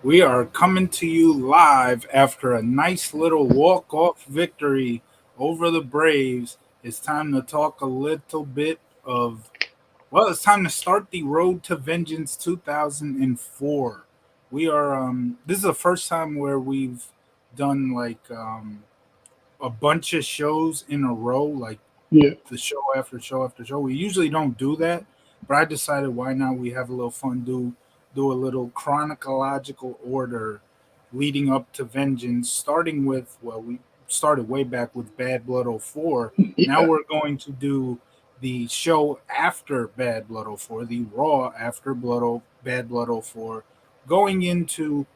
We are coming to you live after a nice little walk-off victory over the Braves. It's time to talk a little bit of, it's time to start the Road to Vengeance 2004. This is the first time where we've done a bunch of shows in a row, like Yeah. the show after show after show. We usually don't do that, but I decided why not? We have a little fun. Do a little chronological order leading up to Vengeance, starting with we started way back with Bad Blood 04. Now Yeah. we're going to do the show after Bad Blood 04, the Raw after Bad Blood 04, going into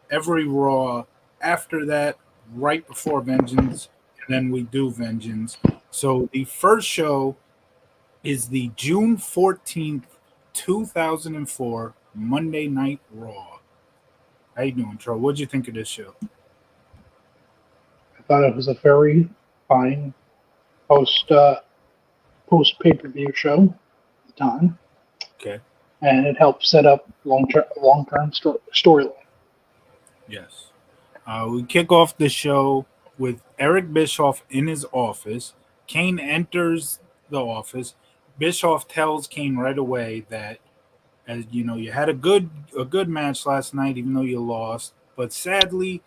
every Raw after that, right before Vengeance, and then we do Vengeance. So the first show is the June 14th, 2004 Monday Night Raw. How you doing, Tro? What'd you think of this show? I thought it was a very fine post post pay per view show at the time, Okay. and it helped set up long term storyline. Yes. We kick off the show with Eric Bischoff in his office. Kane enters the office. Bischoff tells Kane right away that, as you know, you had a good match last night, even though you lost. But sadly,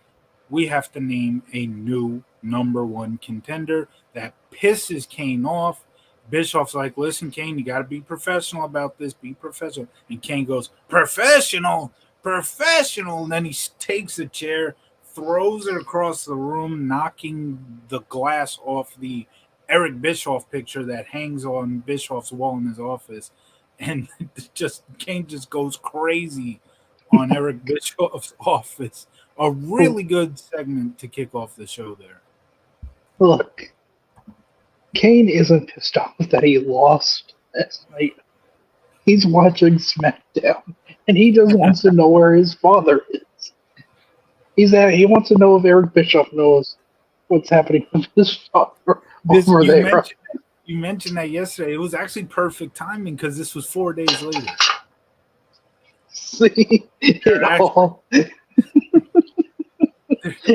we have to name a new number one contender. That pisses Kane off. Bischoff's like, listen, Kane, you got to be professional about this. Be professional. And Kane goes, professional, professional. And then he takes a chair, throws it across the room, knocking the glass off the Eric Bischoff picture that hangs on Bischoff's wall in his office. And just Kane just goes crazy on Eric Bischoff's office. A really good segment to kick off the show there. Look, Kane isn't pissed off that he lost last night. He's watching SmackDown, and he just wants to know where his father is. He wants to know if Eric Bischoff knows what's happening with his father This over there. you mentioned that yesterday. It was actually perfect timing because this was 4 days later. See, They're actually,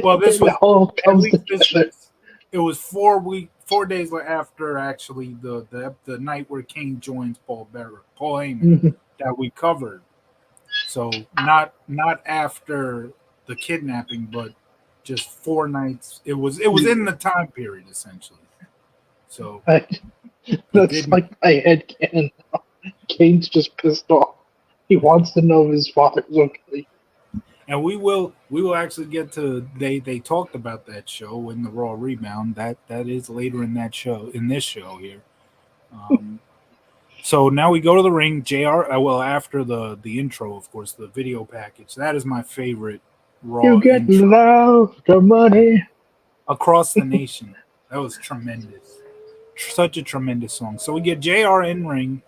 well, this it was all at comes least together. it was 4 days after actually the night where Kane joins Paul Heyman Mhm. that we covered. So not after the kidnapping, but just 4 nights. It was in the time period essentially. So I- it That's didn't. like my head canon. Kane's just pissed off. He wants to know if his father's okay. And we will actually get to they talked about that show in the Raw Rebound. That is later in that show in this show here. Um, so now we go to the ring. Jr. After the intro, of course, the video package. That is my favorite You Raw get intro love the money. across the nation. That was tremendous. Such a tremendous song. So we get Jr. in ring.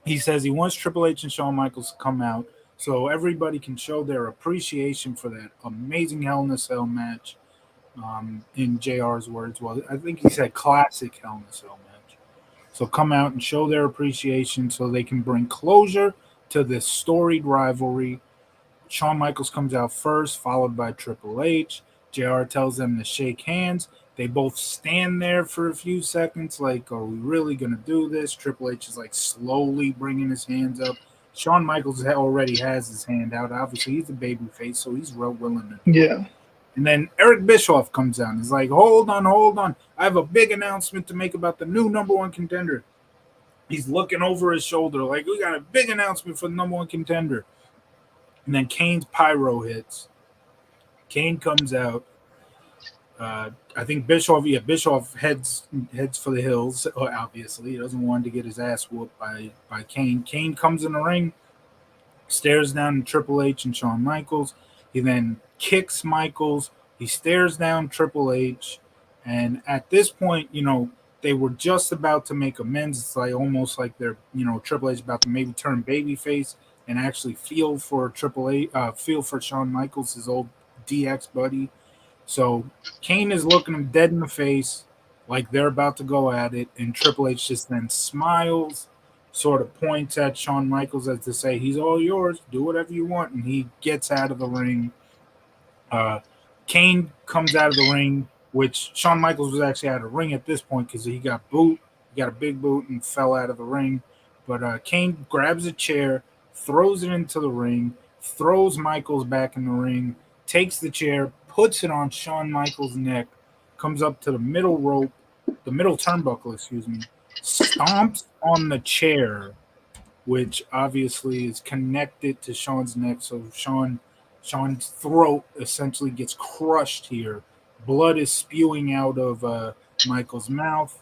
He says he wants Triple H and Shawn Michaels to come out so everybody can show their appreciation for that amazing Hell in a Cell match. In JR's words, well, I think he said classic Hell in a Cell match. So come out and show their appreciation so they can bring closure to this storied rivalry. Shawn Michaels comes out first, followed by Triple H. JR tells them to shake hands. They both stand there for a few seconds, like, are we really going to do this? Triple H is like slowly bringing his hands up. Shawn Michaels already has his hand out. Obviously, he's a baby face, so he's real willing to do it. Yeah. And then Eric Bischoff comes out and is like, hold on, hold on. I have a big announcement to make about the new number one contender. He's looking over his shoulder, like, we got a big announcement for the number one contender. And then Kane's pyro hits. Kane comes out. I think Bischoff heads for the hills. Obviously, he doesn't want to get his ass whooped by Kane. Kane comes in the ring, stares down at Triple H and Shawn Michaels. He then kicks Michaels. He stares down Triple H, and at this point, they were just about to make amends. It's like almost like they're Triple H about to maybe turn babyface and actually feel for Shawn Michaels, his old DX buddy. So Kane is looking him dead in the face, like they're about to go at it, and Triple H just then smiles sort of points at Shawn Michaels as to say, he's all yours, do whatever you want. And he gets out of the ring. Kane comes out of the ring, which Shawn Michaels was actually out of the ring at this point because he got a big boot and fell out of the ring. But Kane grabs a chair, throws it into the ring, throws Michaels back in the ring, takes the chair, puts it on Shawn Michaels' neck, comes up to the middle rope, the middle turnbuckle, stomps on the chair, which obviously is connected to Shawn's neck. So Shawn's throat essentially gets crushed here. Blood is spewing out of Michael's mouth.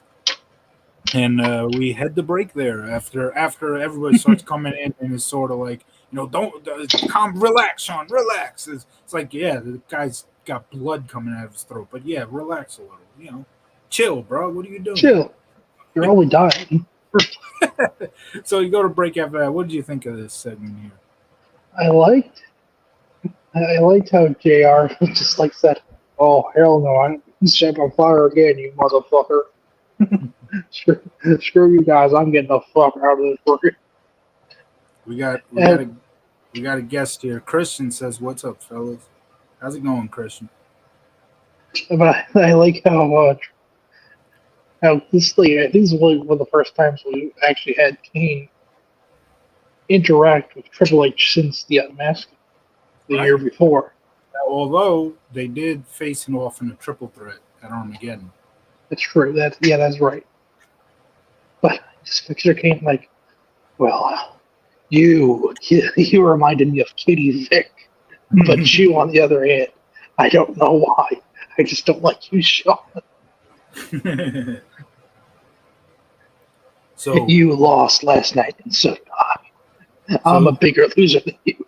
And we head to break there after everybody starts coming in and is sort of like, don't relax, Shawn, relax. It's like, yeah, the guy's got blood coming out of his throat, but yeah, relax a little, chill, bro. What are you doing? Chill. You're only dying. So you go to break after that. What did you think of this segment here? I liked how JR just like said, "Oh hell no, I'm set on fire again, you motherfucker." Screw you guys, I'm getting the fuck out of this work. We got a guest here. Christian says, "What's up, fellas? How's it going, Christian?" But I like how this I think this is really one of the first times we actually had Kane interact with Triple H since the Unmasked the year before. Although they did face him off in a triple threat at Armageddon. That's true. That's right. But I just picture Kane like, well, you reminded me of Katie Vick, but you, on the other hand, I don't know why. I just don't like you, Shawn. So you lost last night, and so did I. I'm a bigger loser than you.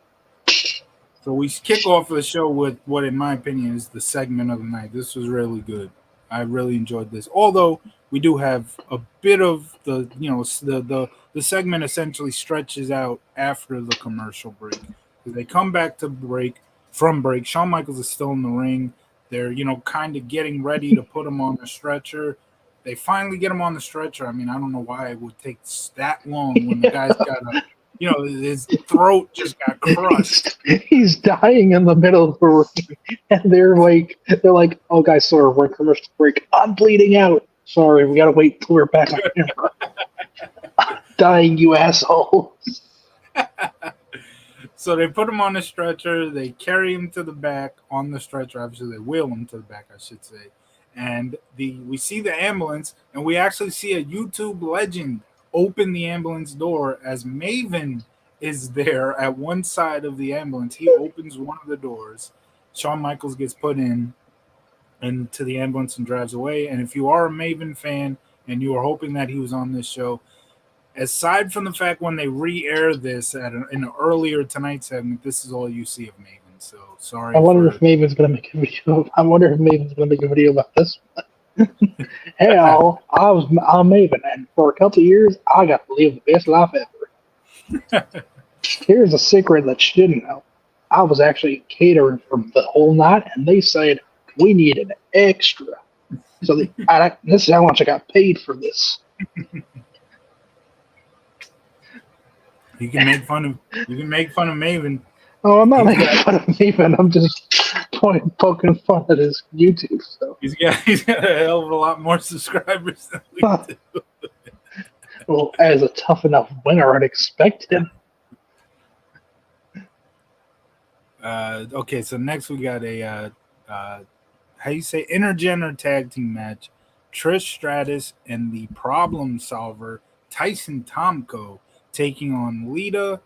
So we kick off the show with what, in my opinion, is the segment of the night. This was really good. I really enjoyed this. Although we do have a bit of the segment essentially stretches out after the commercial break. They come back to break. Shawn Michaels is still in the ring. They're, kind of getting ready to put him on the stretcher. They finally get him on the stretcher. I mean, I don't know why it would take that long when the guy's got his throat just got crushed. He's dying in the middle of the ring, and they're like, "Oh, guys, sorry, we're in commercial break. I'm bleeding out. Sorry, we gotta wait till we're back on camera." I'm dying, you assholes. So they put him on the stretcher. They carry him to the back on the stretcher. Obviously, they wheel him to the back, I should say. And we see the ambulance, and we actually see a YouTube legend open the ambulance door as Maven is there at one side of the ambulance. He opens one of the doors. Shawn Michaels gets put into the ambulance and drives away. And if you are a Maven fan and you are hoping that he was on this show, aside from the fact when they re-air this in an earlier Tonight segment, this is all you see of Maven. So sorry. I wonder if Maven's going to make a video about this one. Hell, I'm Maven, and for a couple of years, I got to live the best life ever. Here's a secret that you didn't know. I was actually catering for the whole night, and they said we need an extra. So this is how much I got paid for this. You can make fun of Maven. Oh, I'm not making fun of Maven. I'm just poking fun at his YouTube stuff. He's got a hell of a lot more subscribers than we do. Well, as a tough enough winner, I'd expect him. Okay, so next we got a intergender tag team match. Trish Stratus and the Problem Solver Tyson Tomko taking on Lita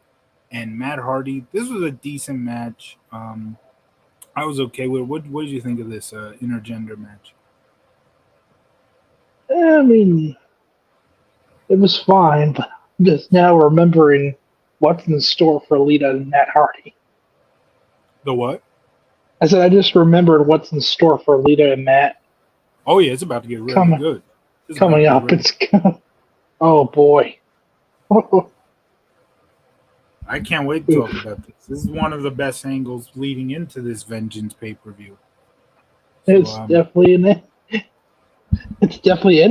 and Matt Hardy. This was a decent match. I was okay with it. What did you think of this intergender match? I mean, it was fine, but I'm just now remembering what's in store for Lita and Matt Hardy. The what? I said I just remembered what's in store for Lita and Matt. Oh yeah, it's about to get really good. Coming up, oh boy. I can't wait to talk about this. This is one of the best angles leading into this Vengeance pay-per-view. So, it's definitely an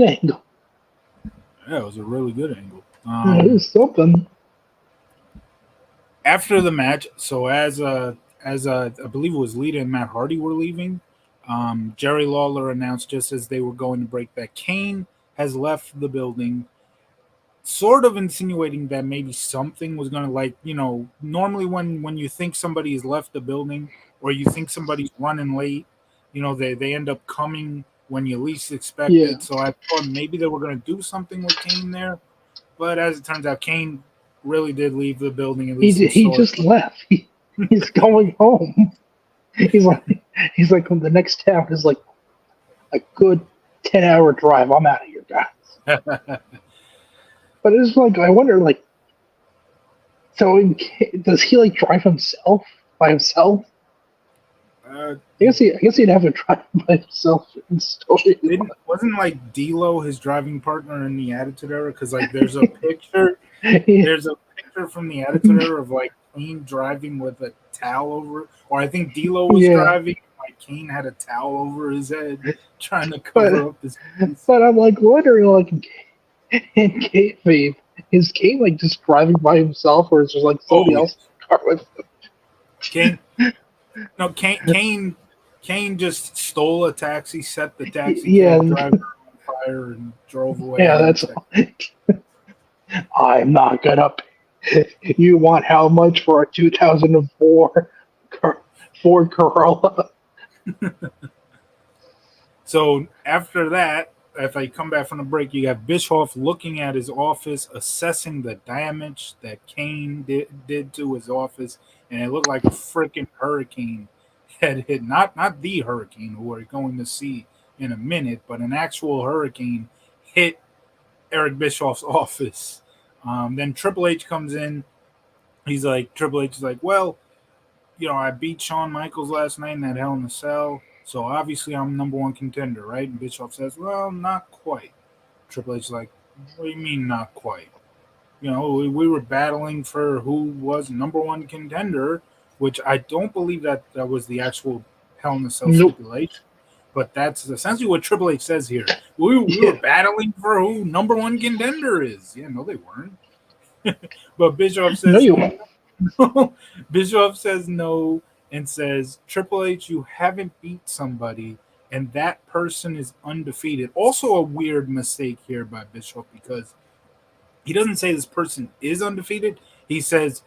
angle. Yeah, it was a really good angle. It was something. After the match, so as I believe it was Lita and Matt Hardy were leaving, Jerry Lawler announced just as they were going to break that Kane has left the building, sort of insinuating that maybe something was going to, like, normally when you think somebody has left the building or you think somebody's running late, they end up coming when you least expect Yeah. it. So I thought maybe they were going to do something with Kane there, but as it turns out, Kane really did leave the building, at least in He story. just left. He's going home. He's like the next town is like a good 10-hour drive. I'm out of here, guys. But it's like I wonder, like, so does he like drive himself by himself? uh, I guess he'd have to drive by himself in story. wasn't like D'Lo his driving partner in the Attitude Era? Because like there's a picture. Yeah. There's a picture from the Attitude Era of like Kane driving with a towel over, or I think D'Lo was driving. Like Kane had a towel over his head, trying to cover up his face. But I'm like wondering, like in kayfabe, is Kane like just driving by himself, or is there like somebody else in the car with him? Kane just stole a taxi, set the taxi Yeah. cab driver on fire, and drove away. Yeah, that's. I'm not gonna pay. You want how much for a 2004 Ford Corolla? So after that, if I come back from the break, you got Bischoff looking at his office, assessing the damage that Kane did to his office, and it looked like a freaking hurricane had hit, not the hurricane who we're going to see in a minute, but an actual hurricane hit Eric Bischoff's office. Then Triple H comes in. Triple H is like, well, I beat Shawn Michaels last night in that Hell in a Cell, so obviously I'm number one contender, right? And Bischoff says, well, not quite. Triple H is like, what do you mean not quite? We were battling for who was number one contender, which I don't believe that was the actual Hell in a Cell stipulation. But that's essentially what Triple H says here. We were battling for who number one contender is. Yeah, no, they weren't. But Bischoff says no. Bischoff says no and says, Triple H, you haven't beat somebody, and that person is undefeated. Also a weird mistake here by Bischoff, because he doesn't say this person is undefeated. He says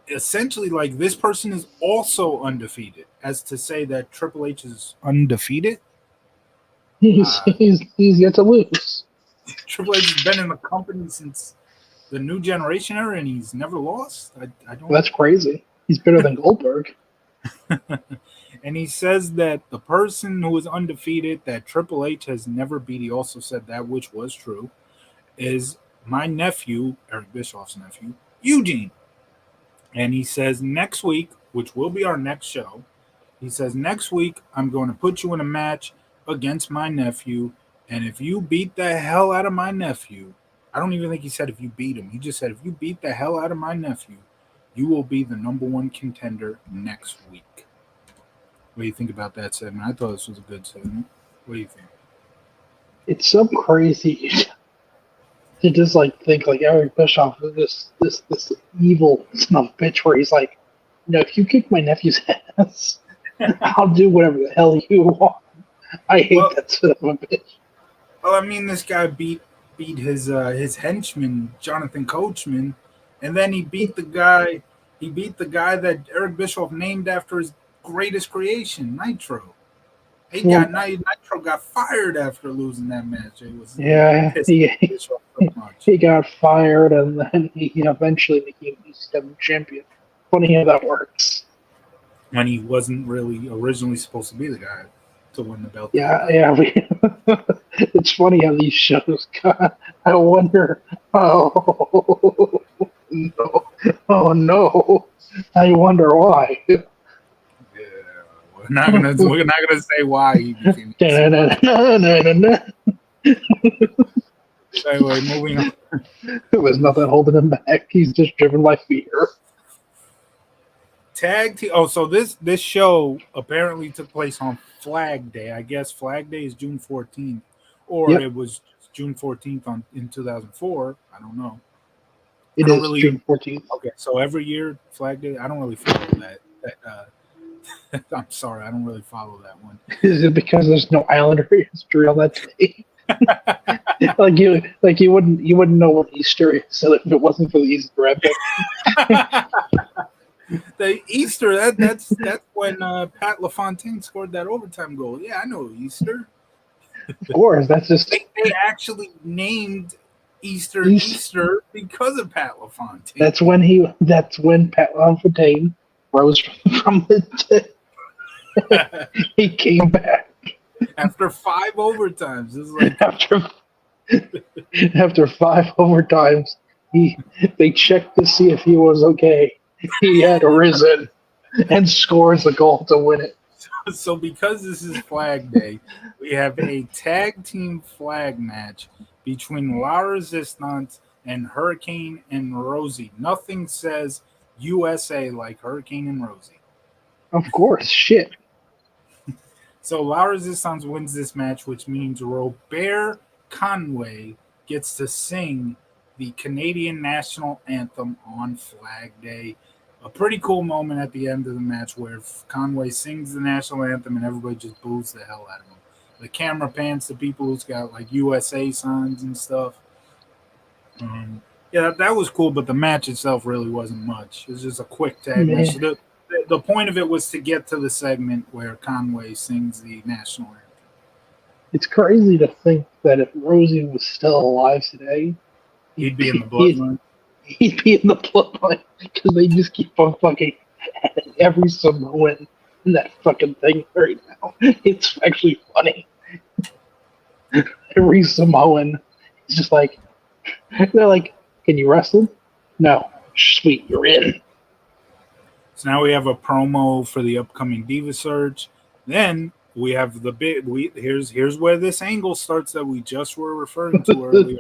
essentially like this person is also undefeated, as to say that Triple H is undefeated. He's yet to lose. Triple H has been in the company since the New Generation era, and he's never lost. I don't. Well, that's crazy. He's better than Goldberg. And he says that the person who is undefeated that Triple H has never beat, he also said that, which was true, is my nephew, Eric Bischoff's nephew, Eugene. And he says next week, which will be our next show, he says next week I'm going to put you in a match against my nephew, and if you beat the hell out of my nephew, I don't even think he said if you beat him. He just said if you beat the hell out of my nephew, you will be the number one contender next week. What do you think about that segment? I thought this was a good segment. What do you think? It's so crazy to just like think like Eric Bischoff is this evil son of a bitch where he's like, if you kick my nephew's ass, I'll do whatever the hell you want. I hate that son of a bitch. Well, I mean, this guy beat his henchman Jonathan Coachman, and then he beat the guy. He beat the guy that Eric Bischoff named after his greatest creation, Nitro. Nitro got fired after losing that match. It was he got fired, and then he eventually became ECW champion. Funny how that works. When he wasn't really originally supposed to be the guy to win the belt. Yeah. It's funny how these shows got. I wonder. Oh no! I wonder why. Yeah, we're not gonna say why he became. Anyway, moving on. There was nothing holding him back. He's just driven by fear. Tag team. Oh, so this show apparently took place on Flag Day. I guess Flag Day is June 14th, or it was June 14th in 2004. I don't know. It I don't is really June 14th. Okay, so every year Flag Day. I don't really follow that. I'm sorry, I don't really follow that one. Is it because there's no Islander history on that day? you wouldn't know what Easter is if it wasn't for the Easter epic. The Easter that's when Pat LaFontaine scored that overtime goal. Yeah, I know Easter. Of course, that's just They actually named Easter because of Pat LaFontaine. That's when Pat LaFontaine rose from the dead. He came back after 5 overtimes. This is like after 5 overtimes. They checked to see if he was okay. He had arisen and scores a goal to win it. So because this is Flag Day, we have a tag team flag match between La Resistance and Hurricane and Rosie. Nothing says USA like Hurricane and Rosie. Of course, shit. So La Resistance wins this match, which means Robert Conway gets to sing the Canadian national anthem on Flag Day. A pretty cool moment at the end of the match where Conway sings the national anthem and everybody just boos the hell out of him. The camera pans to people who's got like USA signs and stuff. Yeah, that was cool, but the match itself really wasn't much. It was just a quick tag match. The point of it was to get to the segment where Conway sings the national anthem. It's crazy to think that if Rosie was still alive today, he'd be in the bloodline. He'd be in the bloodline because they just keep on fucking adding every Samoan in that fucking thing right now. It's actually funny. Every Samoan is just like, they're like, can you wrestle? No. Sweet, you're in. So now we have a promo for the upcoming Diva Search. Then we have the big. Here's where this angle starts that we just were referring to earlier.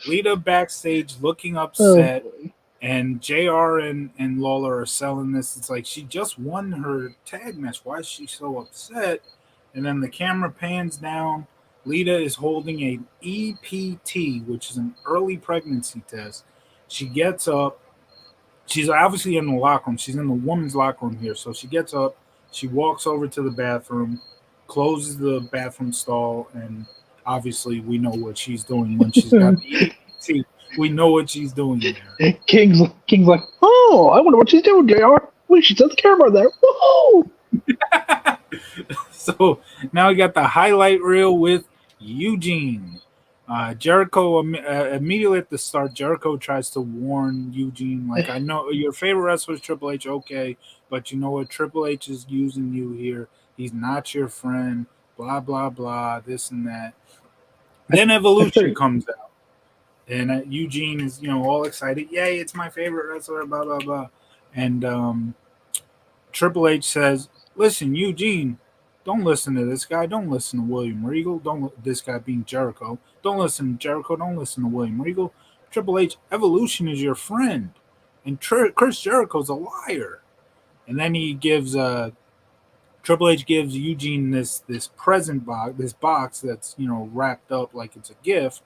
Lita backstage looking upset, and JR and Lawler are selling this. It's like she just won her tag match. Why is she so upset? And then the camera pans down. Lita is holding an EPT, which is an early pregnancy test. She gets up. She's obviously in the locker room. She's in the women's locker room here. So she gets up. She walks over to the bathroom, closes the bathroom stall, and obviously we know what she's doing when she's got the EPT. We know what she's doing there. King's like, oh, I wonder what she's doing, JR. Wait, she's at the camera there. Whoa! So now we got the highlight reel with Eugene. Jericho immediately at the start, Jericho tries to warn Eugene, like, I know your favorite wrestler is Triple H, okay, but you know what? Triple H is using you here. He's not your friend, blah, blah, blah, this and that. Then Evolution comes out, and Eugene is, all excited. Yay, it's my favorite wrestler, blah, blah, blah. And Triple H says, listen, Eugene, don't listen to this guy. Don't listen to William Regal. This guy being Jericho. Don't listen to Jericho. Don't listen to William Regal. Triple H, Evolution is your friend. And Chris Jericho's a liar. And then he gives Triple H gives Eugene this present box, this box that's wrapped up like it's a gift,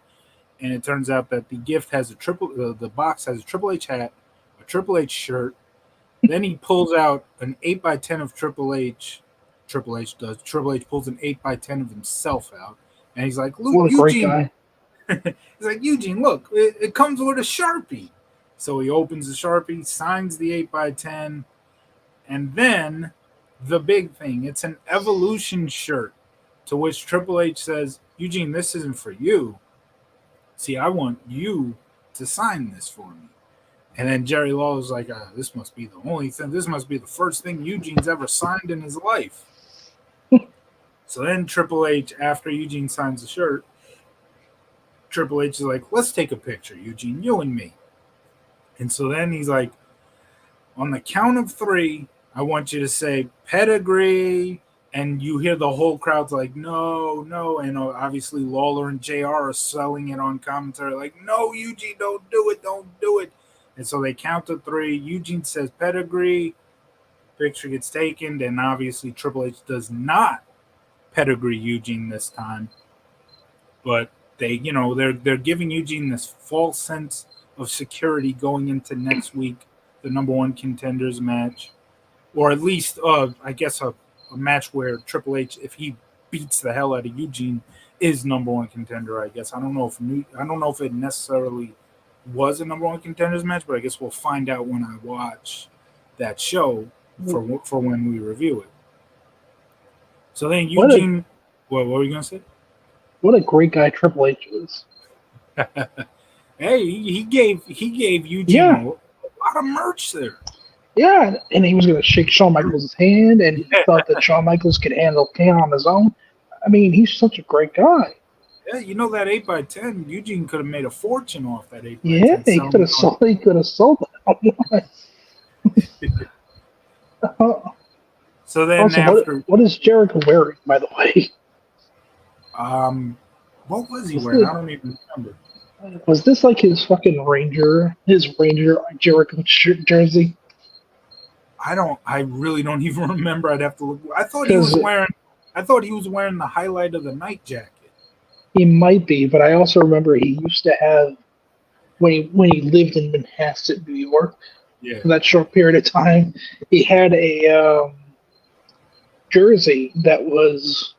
and it turns out that the gift has the box has a Triple H hat, a Triple H shirt. Then he pulls out an 8x10 of Triple H. Triple H does. Triple H pulls an 8x10 of himself out, and he's like, "Look, Eugene." He's like, Eugene, look, it comes with a Sharpie. So he opens the Sharpie, signs the 8x10, and then the big thing, it's an Evolution shirt, to which Triple H says, Eugene, this isn't for you. See, I want you to sign this for me. And then Jerry Lawler's like, this must be the only thing. This must be the first thing Eugene's ever signed in his life. So then Triple H, after Eugene signs the shirt, Triple H is like, let's take a picture, Eugene, you and me. And so then he's like, on the count of 3, I want you to say pedigree. And you hear the whole crowd's like, no, no. And obviously Lawler and JR are selling it on commentary like, no, Eugene, don't do it. And so they count to 3. Eugene says pedigree. Picture gets taken. And obviously Triple H does not pedigree Eugene this time. But they're giving Eugene this false sense of security going into next week, the number one contenders match, or at least I guess a match where Triple H, if he beats the hell out of Eugene, is number one contender. I guess I don't know if it necessarily was a number one contenders match, but I guess we'll find out when I watch that show for when we review it. So then Eugene, what were you gonna say? What a great guy Triple H is. Hey, he gave Eugene a lot of merch there. Yeah, and he was going to shake Shawn Michaels' hand, and he thought that Shawn Michaels could handle Kane on his own. I mean, he's such a great guy. Yeah, that 8x10, Eugene could have made a fortune off that 8x10. Yeah, he could have sold it. So then also, after what is Jericho wearing, by the way? What was he wearing? I don't even remember. Was this like his fucking Ranger Jericho jersey? I really don't even remember. I'd have to look. I thought he was wearing the highlight of the night jacket. He might be, but I also remember he used to have when he lived in Manhasset, New York. Yeah. For that short period of time, he had a jersey that was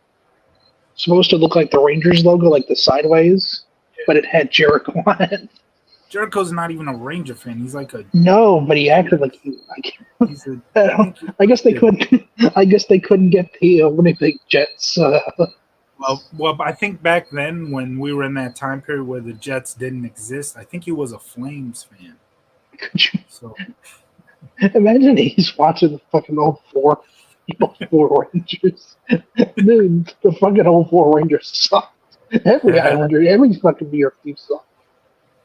supposed to look like the Rangers logo, like the sideways, but it had Jericho on it. Jericho's not even a Ranger fan. He's like a but he acted like he. I guess they couldn't. I guess they couldn't get the Winnipeg Jets. Well, I think back then when we were in that time period where the Jets didn't exist, I think he was a Flames fan. So imagine he's watching the fucking old four Rangers. Dude, the fucking old four Rangers sucked. Every Islander, every fucking New York team sucked.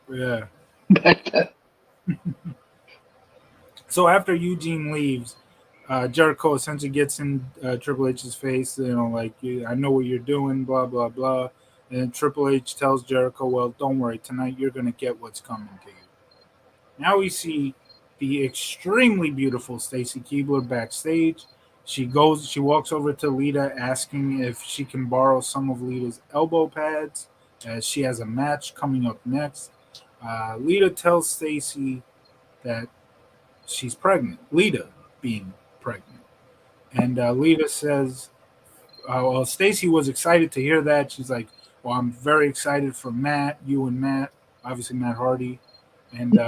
Yeah. Back then. So after Eugene leaves, Jericho essentially gets in Triple H's face, like, I know what you're doing, blah, blah, blah. And Triple H tells Jericho, well, don't worry, tonight you're going to get what's coming to you. Now we see the extremely beautiful Stacy Keibler backstage. She walks over to Lita asking if she can borrow some of Lita's elbow pads as she has a match coming up next. Lita tells Stacy that she's pregnant, Lita being pregnant. And Lita says, well, Stacy was excited to hear that. She's like, well, I'm very excited for Matt, you and Matt, obviously Matt Hardy. And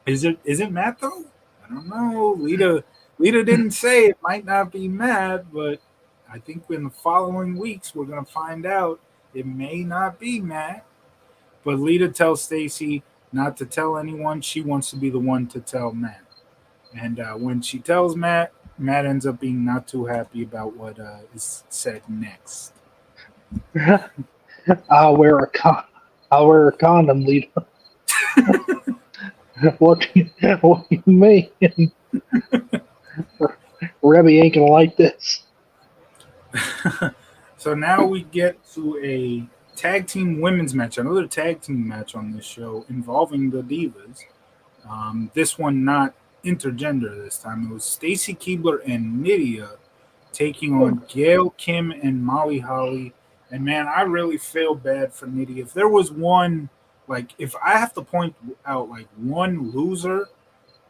is it Matt though? I don't know. Lita didn't say it might not be Matt, but I think in the following weeks we're gonna find out it may not be Matt. But Lita tells Stacy not to tell anyone. She wants to be the one to tell Matt. And when she tells Matt ends up being not too happy about what is said next. I'll wear a condom, Lita. What do you mean? Rebby ain't gonna like this. So now we get to a tag team women's match, another tag team match on this show involving the Divas. This one not intergender this time. It was Stacy Keibler and Nydia taking on Gail Kim and Molly Holly. And man, I really feel bad for Nydia. If there was one, like, if I have to point out like one loser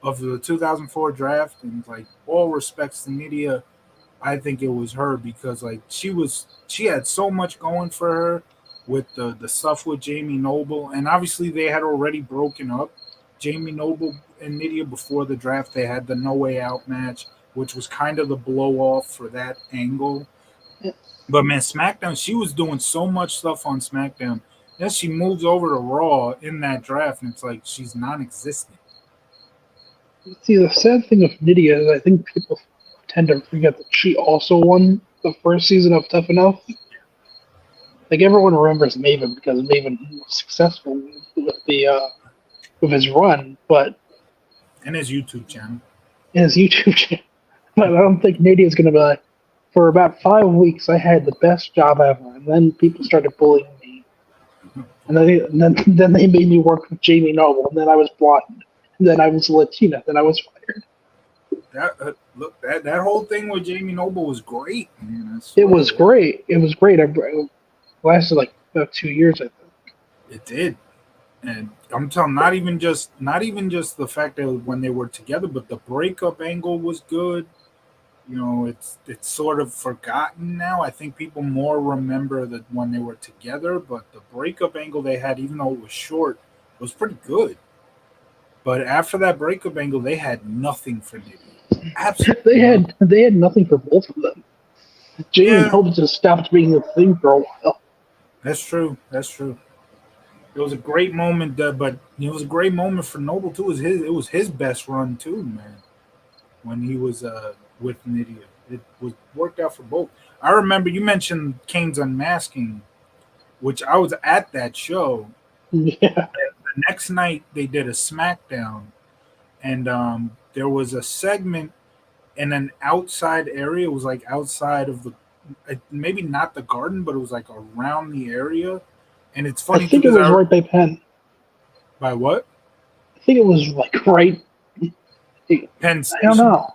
of the 2004 draft, and like all respects to Nydia, I think it was her, because like she had so much going for her with the stuff with Jamie Noble, and obviously they had already broken up. Jamie Noble and Nydia before the draft, they had the No Way Out match, which was kind of the blow off for that angle. But man, SmackDown, she was doing so much stuff on SmackDown. Then she moves over to Raw in that draft, and it's like she's non-existent. See, the sad thing of Nydia is I think people tend to forget that she also won the first season of Tough Enough. Like, everyone remembers Maven because Maven was successful with his run, but and his YouTube channel. But I don't think Nydia is going to be like, for about 5 weeks I had the best job ever, and then people started bullying me, and then they made me work with Jamie Noble, and then I was blonde, and then I was Latina, then I was fired. That whole thing with Jamie Noble was great, man. It was great. It was great. It lasted like about 2 years, I think. It did. And I'm telling, not even just the fact that when they were together, but the breakup angle was good. It's sort of forgotten now. I think people more remember that when they were together, but the breakup angle they had, even though it was short, was pretty good. But after that breakup angle, they had nothing for Nidia. They Absolutely nothing. had nothing for both of them. Jamie Yeah, Noble just stopped being a thing for a while. that's true. That's true. It was a great moment, but it was a great moment for Noble too. It was his best run too, man. When he was with Nidia, it was worked out for both. I remember you mentioned Kane's unmasking, which I was at that show. Yeah, The next night they did a SmackDown, and there was a segment in an outside area. It was like outside of the, maybe not the garden, but it was like around the area. And it's I funny too think it because was right by Penn. by what I think it was like right. I Penn don't Station. know.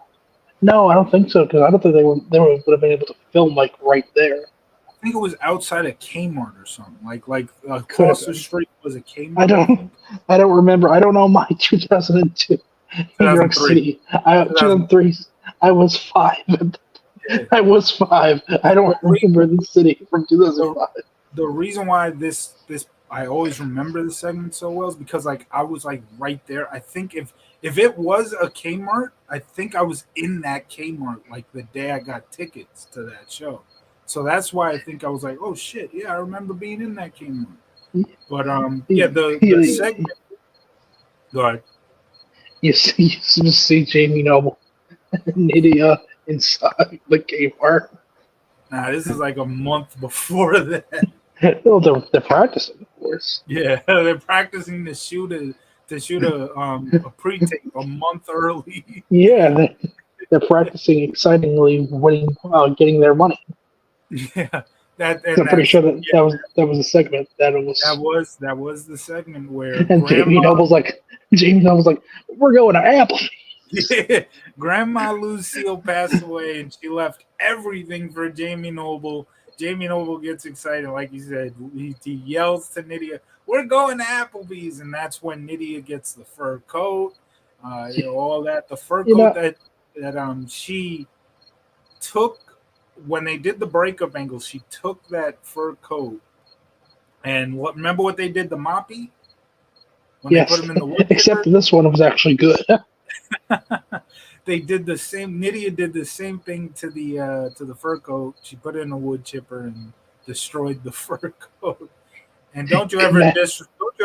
No, I don't think so because I don't think they would have been able to film like right there. I think it was outside of Kmart or something. Like Could have across the been. street was a I Kmart. I don't. think I don't remember. I don't know my 2002 New York 2003. City. 2000. 2003. I was 5. Yeah. I was 5. I don't remember the city from The, 2005. the reason why this I always remember the segment so well is because like I was like right there. I think if it was a Kmart, I think I was in that Kmart like the day I got tickets to that show. So that's why I think I was like, oh shit, yeah, I remember being in that Kmart. But yeah, the You, segment. Go ahead. you see Jamie Noble and Nydia inside the Kmart. Nah, this is like a month before that. Well, they're practicing, of course. Yeah, they're practicing to shoot a pre-tape a month early. Yeah, they're practicing excitingly winning, getting their money. Yeah, that 'Cause and I'm pretty that's sure that yeah, that was a segment that it that was. was that was the segment where And Jamie Noble's like, we're going to Apple. yeah, Grandma Lucille passed away, and she left everything for Jamie Noble. Jamie Noble gets excited, like you said. He yells to Nydia, "We're going to Applebee's," and that's when Nydia gets the fur coat, all that. The fur You coat know, that she took when they did the breakup angle. She took that fur coat, and remember what they did to Moppy when they put yes. him in the wood Except chipper? this one was actually good. They did the same. Nydia did the same thing to the fur coat. She put it in a wood chipper and destroyed the fur coat. And Ima- don't you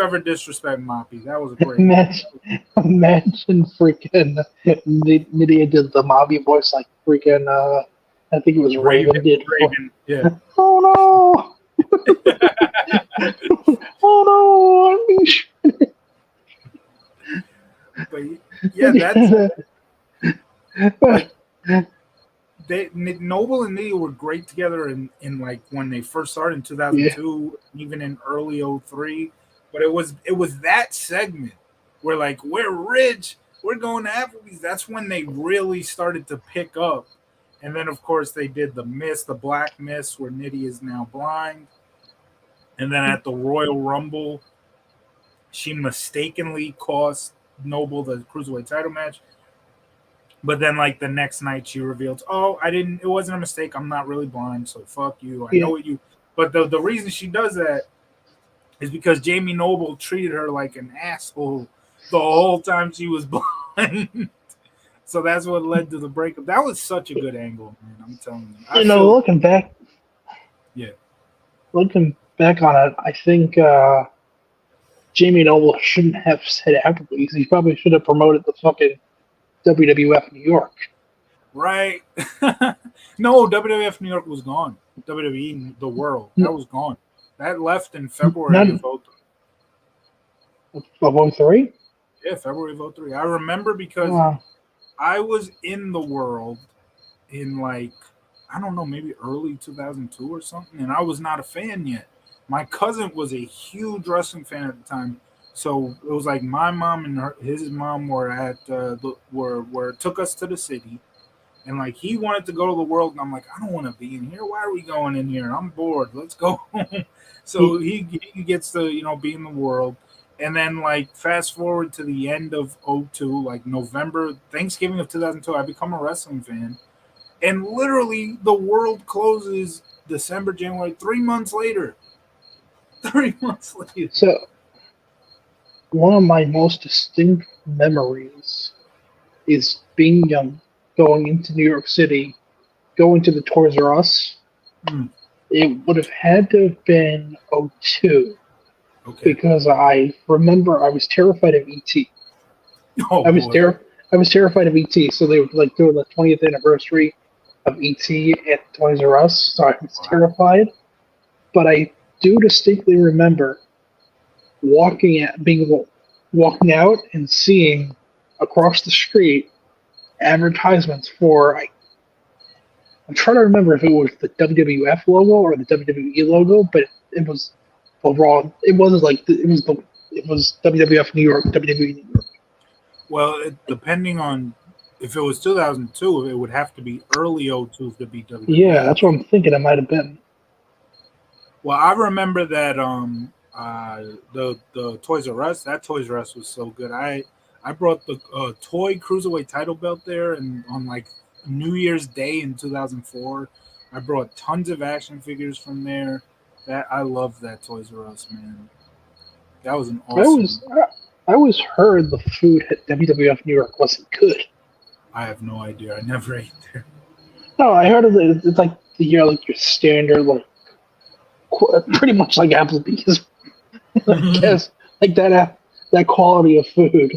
ever disrespect Moppy. That was a great moment. imagine freaking Nydia did the Mobby voice like freaking. I think it was Raven did. Raven, yeah. Oh no! Oh no! But yeah, that's like Noble and Nydia were great together in like when they first started in Yeah, 2002, even in early '03. But it was that segment where like we're rich, we're going to Applebee's. That's when they really started to pick up. And then of course they did the black mist where Nydia is now blind. And then at the Royal Rumble, she mistakenly cost Noble the cruiserweight title match. But then, like the next night, she revealed, "Oh, I didn't. It wasn't a mistake. I'm not really blind. So fuck you. I yeah. know what you." But the reason she does that is because Jamie Noble treated her like an asshole the whole time she was blind. So that's what led to the breakup. That was such a good angle, man. I'm telling you. I You know, feel yeah. looking back on it, I think Jamie Noble shouldn't have said Applebee's. He probably should have promoted the fucking WWF New York. Right. No, WWF New York was gone. WWE the world that was gone. That left in February None of 03. of 03? Yeah, February of '03. I remember because Wow. I was in the world in like I don't know, maybe early 2002 or something, and I was not a fan yet. My cousin was a huge wrestling fan at the time, so it was like my mom and his mom were at were took us to the city, And like he wanted to go to the world, and I'm like, I don't want to be in here. Why are we going in here? I'm bored. Let's go home. So he gets to be in the world, and then like fast forward to the end of '02, like November, Thanksgiving of 2002, I become a wrestling fan, and literally the world closes December, January, 3 months later. 3 months later. So one of my most distinct memories is being young, going into New York City, going to the Toys R Us. Hmm. It would have had to have been '02 Okay. because I remember I was terrified of ET. Oh I was boy. I was terrified of ET. So they were like doing the 20th anniversary of ET at Toys R Us. So I was terrified. But I do distinctly remember walking out and seeing across the street advertisements for. I'm trying to remember if it was the WWF logo or the WWE logo, but it was overall. It wasn't like it was WWF New York, WWE New York. Well, depending on if it was 2002, it would have to be early '02 to be WWE. Yeah, that's what I'm thinking. It might have been. Well, I remember that the Toys R Us, that Toys R Us was so good. I brought the toy cruiserweight title belt there, and on like New Year's Day in 2004, I brought tons of action figures from there. That I love that Toys R Us, man. That was an awesome. I always heard the food at WWF New York wasn't good. I have no idea. I never ate there. No, I heard it's like like your standard pretty much like Applebee's. I guess like that quality of food.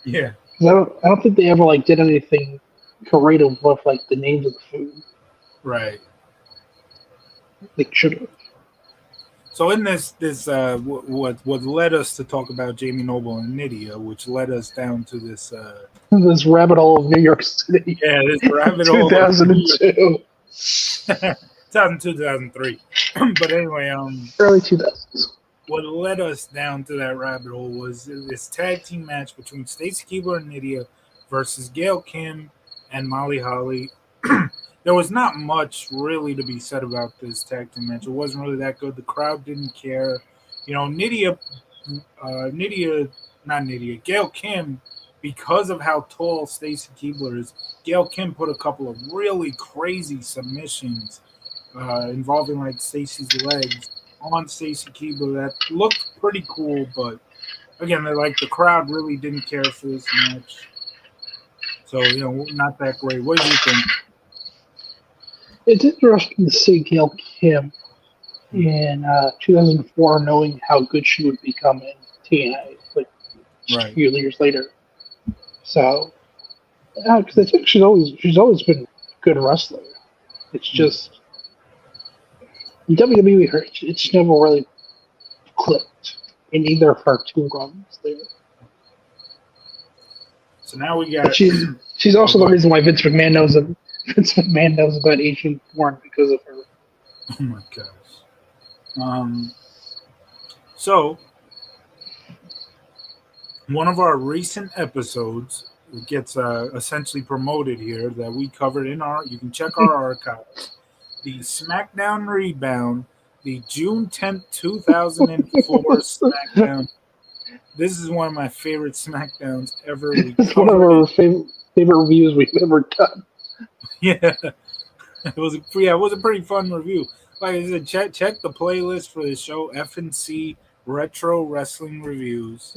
Yeah. 'Cause I don't think they ever like did anything creative with like the names of the food. Right. They should have. So in this what led us to talk about Jamie Noble and Nydia, which led us down to this This rabbit hole of New York City. yeah, this rabbit hole 2002. 2002, 2003. But anyway, Early 2000s. what led us down to that rabbit hole was this tag team match between Stacy Keibler and Nydia versus Gail Kim and Molly Holly. There was not much really to be said about this tag team match. It wasn't really that good. The crowd didn't care. Gail Kim, because of how tall Stacy Keibler is, Gail Kim put a couple of really crazy submissions involving like Stacy's legs on Stacy Keibler that looked pretty cool, but again, the crowd really didn't care for this match. So, not that great. What do you think? It's interesting to see Gail Kim in 2004, knowing how good she would become in TNA, like a few years later. So, because I think she's always been a good wrestler. It's just in WWE, it's never really clicked in either of her two runs there. So now we got. She's also the reason why Vince McMahon knows about Asian porn because of her. Oh my gosh. So one of our recent episodes gets essentially promoted here that we covered you can check our archives. The SmackDown Rebound, the June 10th, 2004 SmackDown. This is one of my favorite SmackDowns ever. It's one of our favorite reviews we've ever done. Yeah. It was a pretty fun review. Like I said, check the playlist for the show, F&C Retro Wrestling Reviews.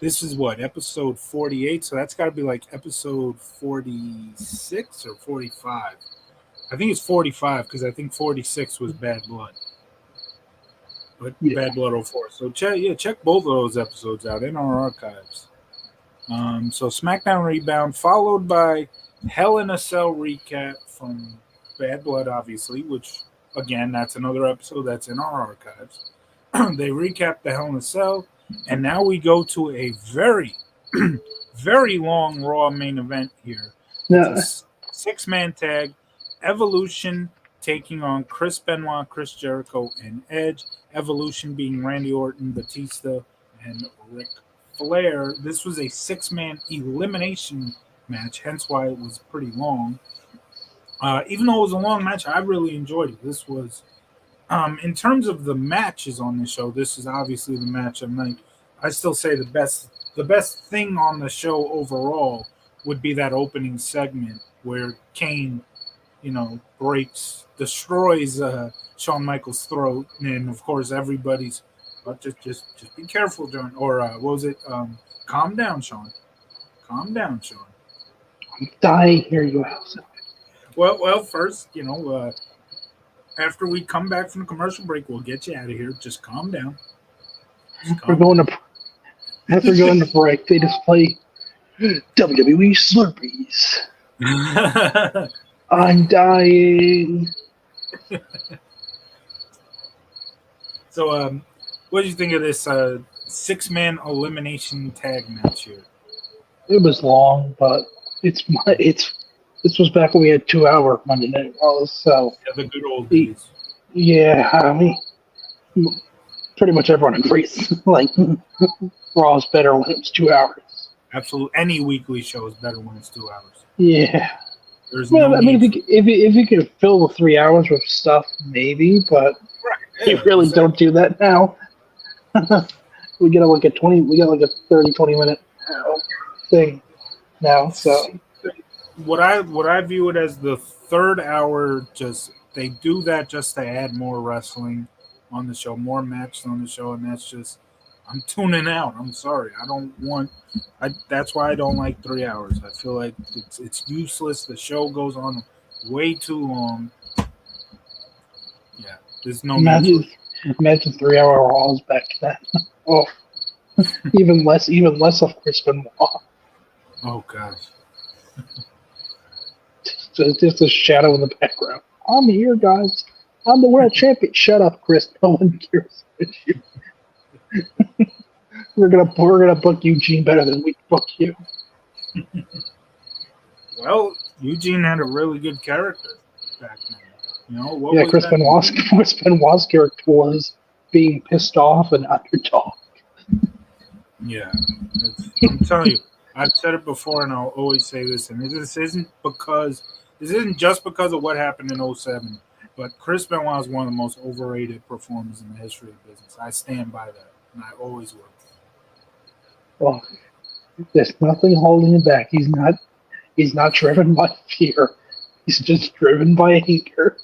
This is episode 48, so that's got to be like episode 46 or 45. I think it's 45 because I think 46 was Bad Blood. But Bad Blood 04. So check both of those episodes out in our archives. So SmackDown Rebound, followed by Hell in a Cell recap from Bad Blood, obviously, which, again, that's another episode that's in our archives. They recap the Hell in a Cell, and now we go to a very, very long Raw main event here. Yeah. It's a six-man tag, Evolution taking on Chris Benoit, Chris Jericho, and Edge. Evolution being Randy Orton, Batista, and Ric Flair. This was a six-man elimination match, hence why it was pretty long. Even though it was a long match, I really enjoyed it. This was, in terms of the matches on the show, this is obviously the match of the night. I still say the best thing on the show overall would be that opening segment where Kane, destroys Shawn Michaels' throat, and of course everybody's just be careful, John. Or what was it? Calm down, Sean. Calm down, Sean. I'm dying here, you house. Well, first, after we come back from the commercial break, we'll get you out of here. Just calm down. We're going to after going to break. They just play WWE Slurpees. I'm dying. So, what did you think of this 6-man elimination tag match here? It was long, but this was back when we had 2 hour Monday Night Raws, so Yeah, the good old days. yeah, I mean, pretty much everyone agrees. Like, Raw's better when it's 2 hours. Absolutely, any weekly show is better when it's 2 hours. Yeah. There's Well, no I mean, need if you could fill the 3 hours with stuff, maybe, but yeah, we really don't do that now. We get like a 30-20 minute thing now. So what I view it as the third hour, just they do that just to add more wrestling on the show, more matches on the show, and that's just I'm tuning out. I'm sorry, I don't want. That's why I don't like 3 hours. I feel like it's useless. The show goes on way too long. Yeah, there's no need imagine 3 hour Raws back then. Oh, even less of Chris Benoit. Oh gosh. Just a shadow in the background. I'm here, guys. I'm the world champion. Shut up, Chris. No one cares about you. We're gonna book Eugene better than we book you. Well, Eugene had a really good character back then. What Yeah, was Chris that? Benoit's character was being pissed off and underdog. Yeah, I'm telling you, I've said it before, and I'll always say this. And this isn't just because of what happened in '07, but Chris Benoit is one of the most overrated performers in the history of business. I stand by that, and I always will. Well, there's nothing holding him back. He's not driven by fear. He's just driven by anger.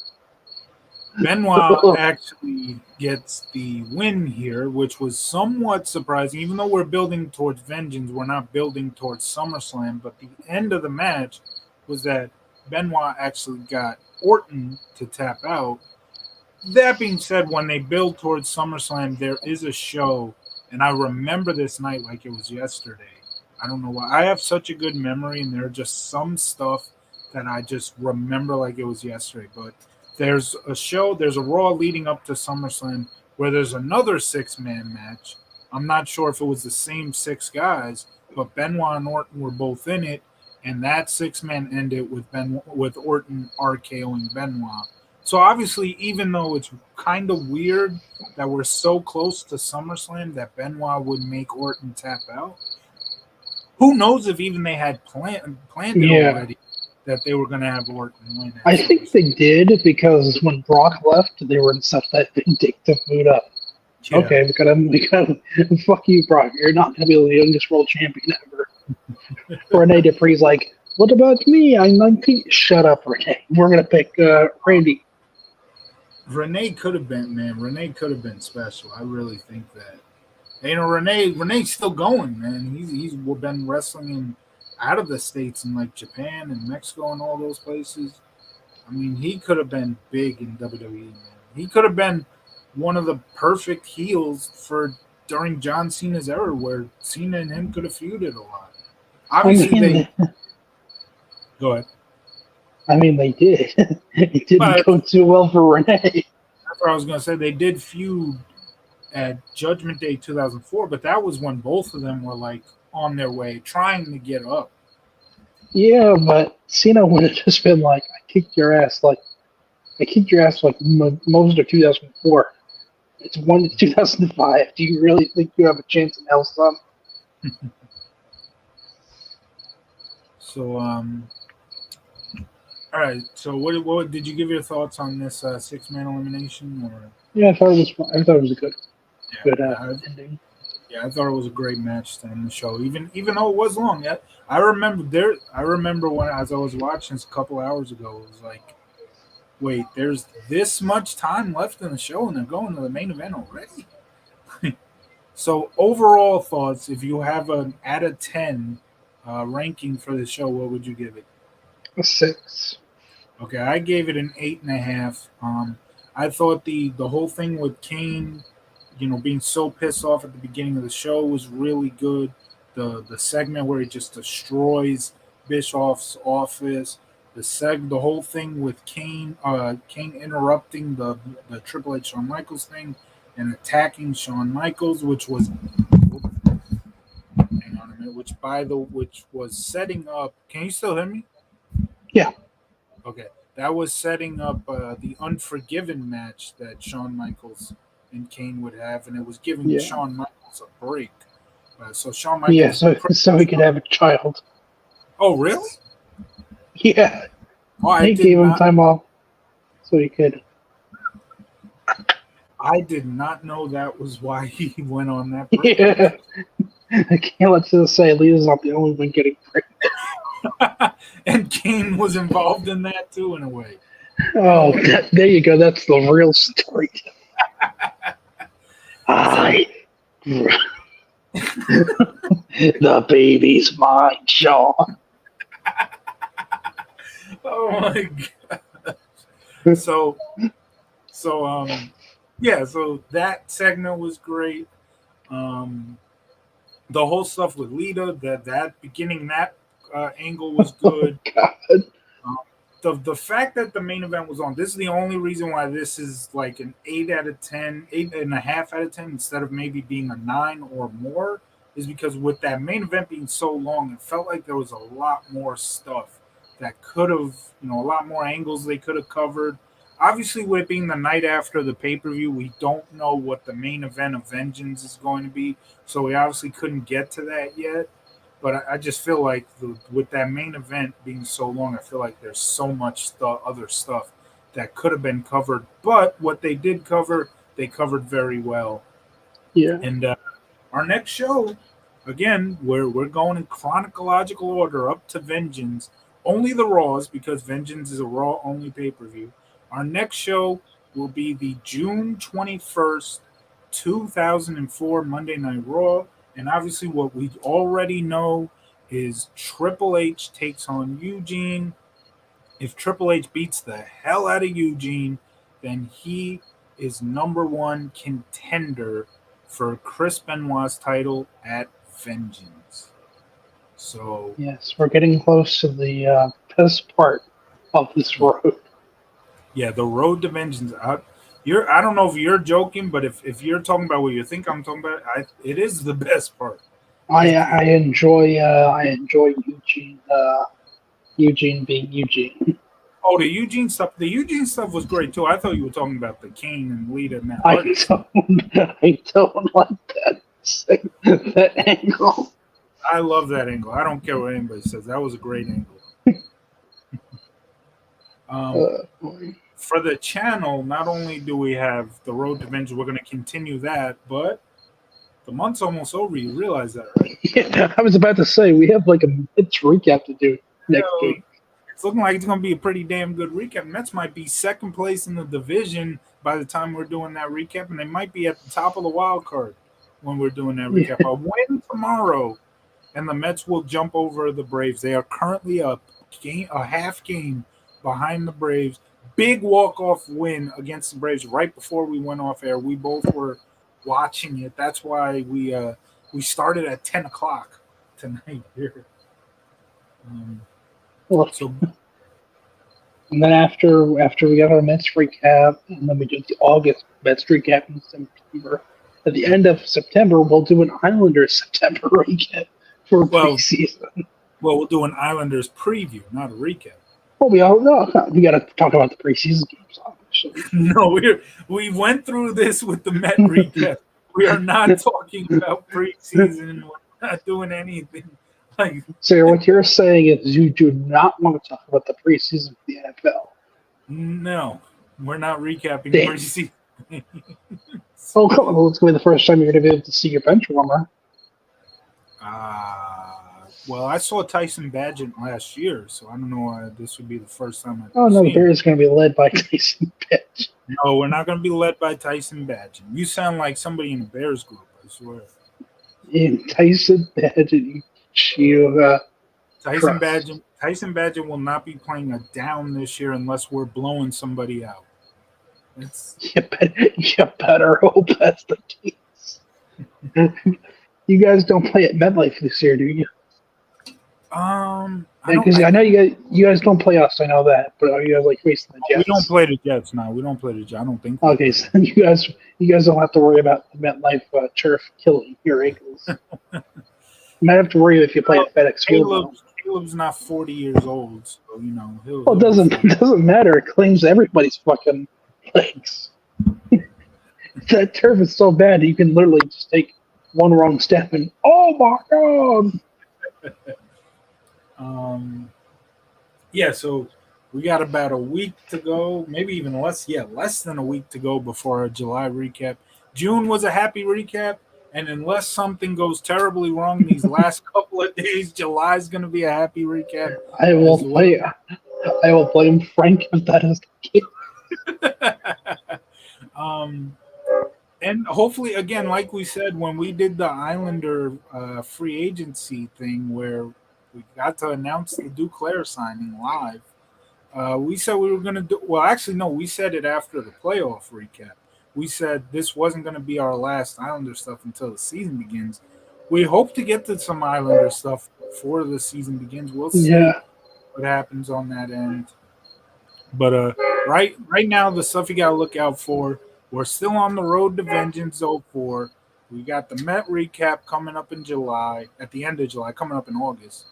Benoit actually gets the win here, which was somewhat surprising. Even though we're building towards Vengeance, we're not building towards SummerSlam. But the end of the match was that Benoit actually got Orton to tap out. That being said, when they build towards SummerSlam, there is a show, and I remember this night like it was yesterday. I don't know why. I have such a good memory, and there are just some stuff that I just remember like it was yesterday. But there's a Raw leading up to SummerSlam where there's another 6-man match. I'm not sure if it was the same 6 guys, but Benoit and Orton were both in it, and that 6-man ended with Orton RKOing Benoit. So obviously, even though it's kind of weird that we're so close to SummerSlam that Benoit would make Orton tap out, who knows if even they had planned it already that they were going to have Orton win. I think they did because when Brock left, they were in such that vindictive mood up. Yeah. Okay, we gotta fuck you, Brock. You're not gonna be the youngest world champion ever. Rene Dupree's like, what about me? I'm 19. Shut up, Rene. We're gonna pick Randy. Rene could have been special. I really think that. Renee's still going, man. He's been wrestling out of the States in like Japan and Mexico and all those places. I mean, he could have been big in WWE, man. He could have been one of the perfect heels during John Cena's era where Cena and him could have feuded a lot. Obviously, go ahead. I mean, they did. It didn't go too well for Renee. That's what I was going to say. They did feud at Judgment Day 2004, but that was when both of them were like on their way, trying to get up. Yeah, but Cena would have just been like, I kicked your ass like most of 2004. It's 2005. Do you really think you have a chance in hell, son? So, all right. So, what did you give your thoughts on this 6-man elimination? Or Yeah, I thought it was a good yeah, ending. yeah, I thought it was a great match to end the show. Even though it was long, yeah, I remember there. I remember when as I was watching this a couple hours ago, it was like, wait, there's this much time left in the show, and they're going to the main event already. So overall thoughts, if you have an out of 10 ranking for the show, what would you give it? A 6. Okay, I gave it an 8.5. I thought the whole thing with Kane, being so pissed off at the beginning of the show was really good. The segment where he just destroys Bischoff's office, the whole thing with Kane interrupting the Triple H Shawn Michaels thing and attacking Shawn Michaels, which was hang on a minute, which was setting up. Can you still hear me? Yeah. Okay, that was setting up the Unforgiven match that Shawn Michaels and Kane would have, and it was giving Yeah. Shawn Michaels a break. So Shawn Michaels. Yeah, so he could have a child. Oh, really? Yeah. Oh, They gave him time off so he could. I did not know that was why he went on that break. Yeah. I can't let you say Lita's not the only one getting pregnant. And Kane was involved in that too, in a way. Oh, there you go. That's the real story. The baby's mine, Shawn. Oh my god. So yeah, so that segment was great. The whole stuff with Lita, that beginning that angle was good. God. The fact that the main event was on, this is the only reason why this is like an 8 out of 10, 8.5 out of 10 instead of maybe being a 9 or more, is because with that main event being so long, it felt like there was a lot more stuff that could have, a lot more angles they could have covered. Obviously, with it being the night after the pay per view, we don't know what the main event of Vengeance is going to be, so we obviously couldn't get to that yet. But I just feel like with that main event being so long, I feel like there's so much other stuff that could have been covered. But what they did cover, they covered very well. Yeah. And our next show, again, we're going in chronological order up to Vengeance. Only the Raws, because Vengeance is a Raw only pay per view. Our next show will be the June 21st, 2004 Monday Night Raw. And obviously, what we already know is Triple H takes on Eugene. If Triple H beats the hell out of Eugene, then he is number one contender for Chris Benoit's title at Vengeance. So yes, we're getting close to the best part of this road. Yeah, the road to Vengeance. I don't know if you're joking, but if you're talking about what you think I'm talking about, it is the best part. I enjoy Eugene being Eugene. Oh, the Eugene stuff. The Eugene stuff was great too. I thought you were talking about the Kane and Lita and that. I don't like that angle. I love that angle. I don't care what anybody says. That was a great angle. For the channel, not only do we have the Road to Vengeance, we're going to continue that, but the month's almost over. You realize that, right? Yeah, I was about to say we have like a Mets recap to do next week. It's looking like it's going to be a pretty damn good recap. Mets might be second place in the division by the time we're doing that recap, and they might be at the top of the wild card when we're doing that recap. A win tomorrow, and the Mets will jump over the Braves. They are currently a half game behind the Braves. Big walk-off win against the Braves right before we went off air. We both were watching it. That's why we started at 10 o'clock tonight here. And then after we got our Mets recap, and then we do the August Mets recap in September. At the end of September, we'll do an Islanders September recap for preseason. Well, we'll do an Islanders preview, not a recap. Well, we got to talk about the preseason games, obviously. No, we went through this with the Met recap. We are not talking about preseason. We're not doing anything Like, So what you're saying is you do not want to talk about the preseason of the NFL. no, we're not recapping Damn. preseason. Oh, come on. It's going to be the first time you're going to be able to see your bench warmer. Well, I saw Tyson Badgett last year, so I don't know why this would be the first time I've Oh, no, the seen him. Bears is going to be led by Tyson Badgett. No, we're not going to be led by Tyson Badgett. You sound like somebody in the Bears group, I swear. And Tyson Badgett, you Tyson trust. Badgett will not be playing a down this year unless we're blowing somebody out. You better hope that's the case. You guys don't play at MetLife this year, do you? Because I know you guys don't play us. I know that, but are you guys like facing the Jets? We don't play the Jets now. We don't play the Jets. I don't think. Okay, so you guys don't have to worry about the MetLife turf killing your ankles. You might have to worry if you play at FedEx Field. Caleb's not 40 years old, so you know he'll. Well, it doesn't matter. It claims everybody's fucking legs. That turf is so bad you can literally just take one wrong step and oh my god. Yeah, so we got about a week to go, maybe even less. Yeah, less than a week to go before our July recap. June was a happy recap, and unless something goes terribly wrong these last couple of days, July is going to be a happy recap. I will blame Frank if that is the case. And hopefully, again, like we said, when we did the Islander free agency thing where we got to announce the Duclair signing live, we said we were going to do – well, actually, no, we said it after the playoff recap. We said this wasn't going to be our last Islander stuff until the season begins. We hope to get to some Islander stuff before the season begins. We'll see what happens on that end. But right now, the stuff you got to look out for, we're still on the road to Vengeance 04. We got the Met recap coming up in July, at the end of July, coming up in August.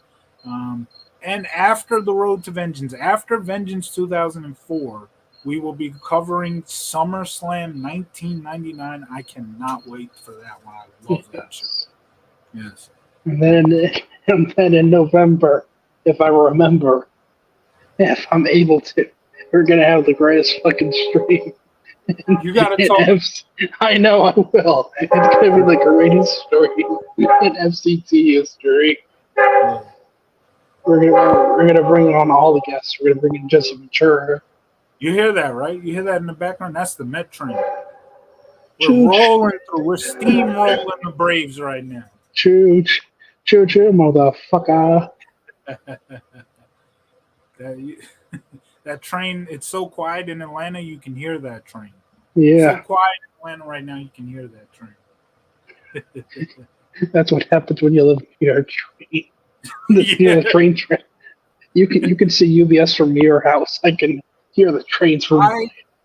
And after the road to Vengeance, after Vengeance 2004, we will be covering SummerSlam 1999. I cannot wait for that one. I love that show. Yes. And then in November, if I remember, if I'm able to, we're going to have the greatest fucking stream. You got to talk. I know I will. It's going to be the greatest stream in FCT history. Yeah. We're gonna bring on all the guests. We're gonna bring in Jesse Ventura. You hear that, right? You hear that in the background? That's the Met train. We're rolling through. We're steamrolling the Braves right now. Choo, motherfucker. That train, it's so quiet in Atlanta, you can hear that train. Yeah. It's so quiet in Atlanta right now, you can hear that train. That's what happens when you live near a train. The train. You can see UBS from your house. I can hear the trains from.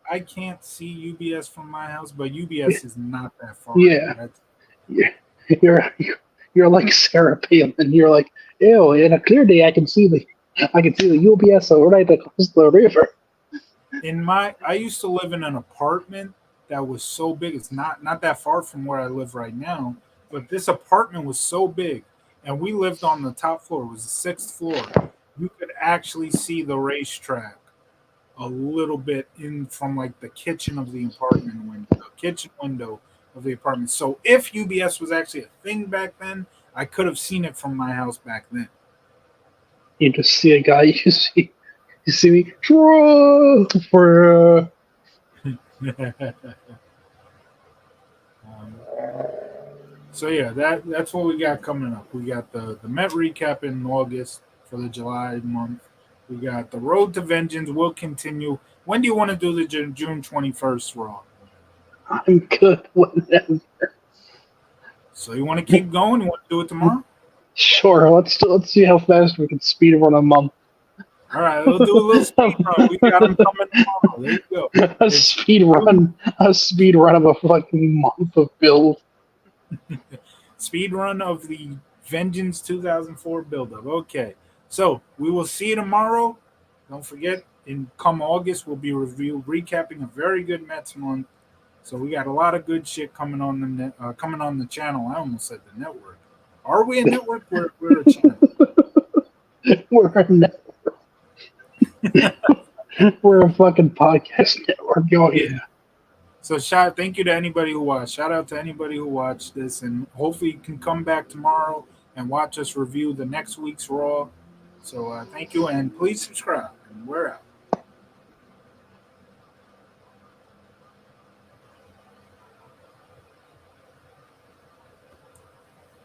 I can't see UBS from my house, but UBS is not that far. Yeah. You're like Sarah Palin. You're like, ew. In a clear day, I can see the UBS right across the river. I used to live in an apartment that was so big. It's not that far from where I live right now, but this apartment was so big. And we lived on the top floor. It was the 6th floor. You could actually see the racetrack a little bit in from like the kitchen of the apartment window, the kitchen window of the apartment. So if UBS was actually a thing back then, I could have seen it from my house back then. You just see a guy. You see me for. So yeah, that's what we got coming up. We got the Met recap in August for the July month. We got the Road to Vengeance will continue. When do you want to do the June 21st Raw? I'm good whenever. So you want to keep going? You want to do it tomorrow? Sure. Let's see how fast we can speed run a month. All right, we'll do a little speed run. We got them coming tomorrow. There you go. A speed run of a fucking month of build. Speed run of the Vengeance 2004 build-up. Okay, so we will see you tomorrow. Don't forget, come August, we'll be recapping a very good Mets month. So we got a lot of good shit coming on the channel. I almost said the network. Are we a network? We're a channel. We're a network. We're a fucking podcast network. Y'all Yeah. So thank you to anybody who watched. Shout out to anybody who watched this, and hopefully you can come back tomorrow and watch us review the next week's Raw. So thank you, and please subscribe. And we're out.